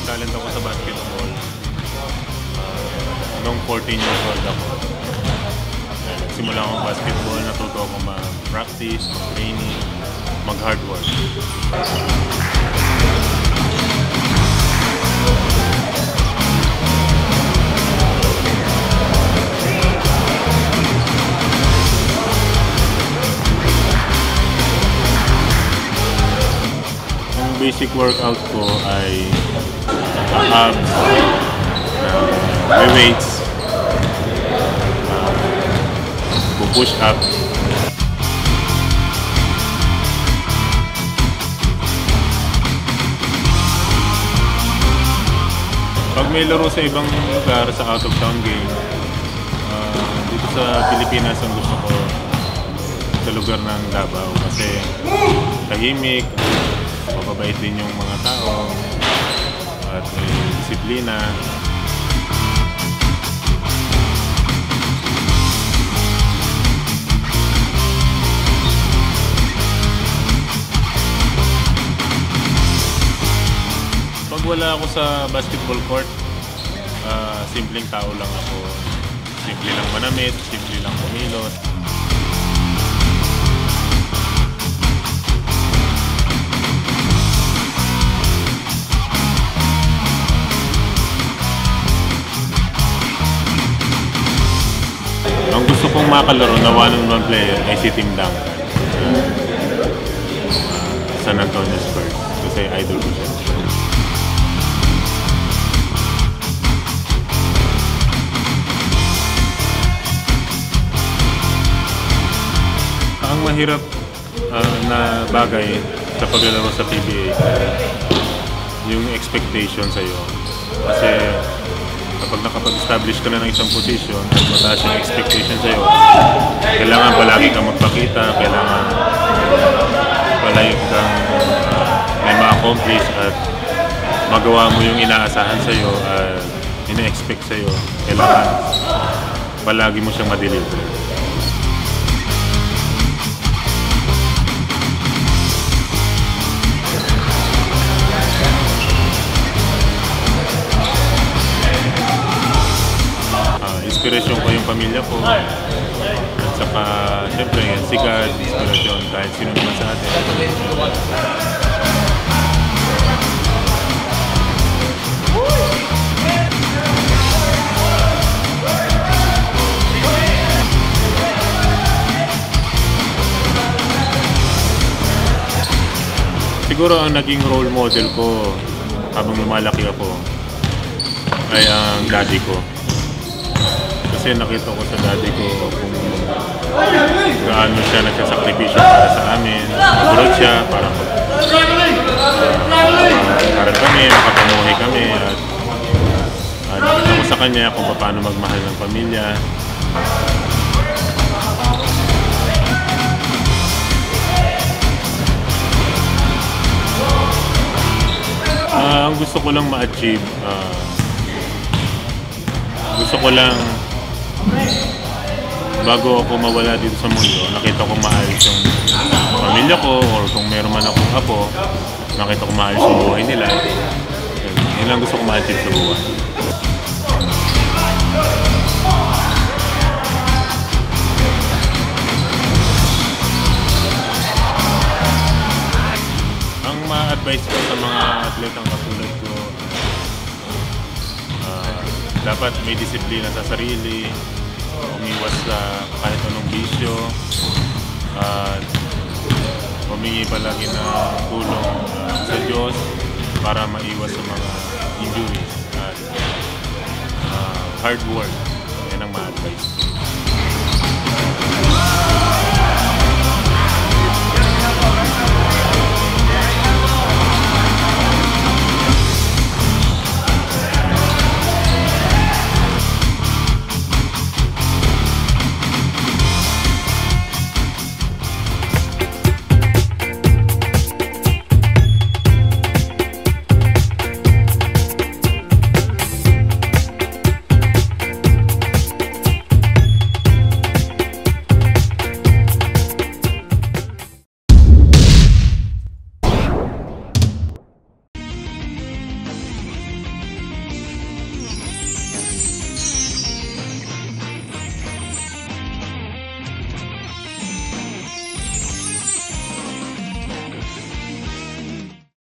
nag-talent ako sa basketball. Noong 14 years old ako. Nagsimula akong basketball, natuto ako mag-practice, mag-training, mag-hard work. Ang basic workout ko ay abs, weights, push up. Pag may laro sa ibang lugar, sa out of town game, dito sa Pilipinas ang gusto ko sa lugar ng Davao kasi tahimik, mababait din yung mga tao at may disiplina. Pag wala ako sa basketball court, simpleng tao lang ako. Simple lang manamit, simple lang kumilos. Ang gusto kong makalaro na one-on-one player ay si Tim Duncan sa San Antonio Spurs kasi idol ko siya. Ang mahirap na bagay sa paglalaro sa PBA yung expectation sa'yo. Kasi kapag nakapag-establish ka na ng isang position at mataas yung expectation sa'yo, kailangan palagi kang magpakita, kailangan palagi kang may ma-accomplish at magawa mo yung inaasahan sa'yo at ina-expect sa'yo. Kailangan palagi mo siyang ma-deliver. Inspirasyon ko yung pamilya ko at saka siyempre si God, inspirasyon kahit sino naman sa atin. Siguro ang naging role model ko habang lumalaki ako ay ang daddy ko. Kasi nakita ko sa daddy ko kung gaano siya nagsasakripisyo para sa amin. Nagulot siya para kami, makapamuhay kami at nakita ko sa kanya kung paano magmahal ng pamilya. Ang gusto ko lang ma-achieve, gusto ko lang bago ako mawala dito sa mundo, nakita ko maayos yung pamilya ko or kung meron man akong apo, nakita ko maayos yung buhay nila. Yun lang gusto ko ma-achieve sa buhay. Ang ma-advise ko sa mga atletang katulad ko, dapat may disiplina sa sarili, umiwas sa kahit anong bisyo, at humingi palagi ng tulong sa Diyos para maiwas sa mga injuries at hard work. Yan ang ma-advise.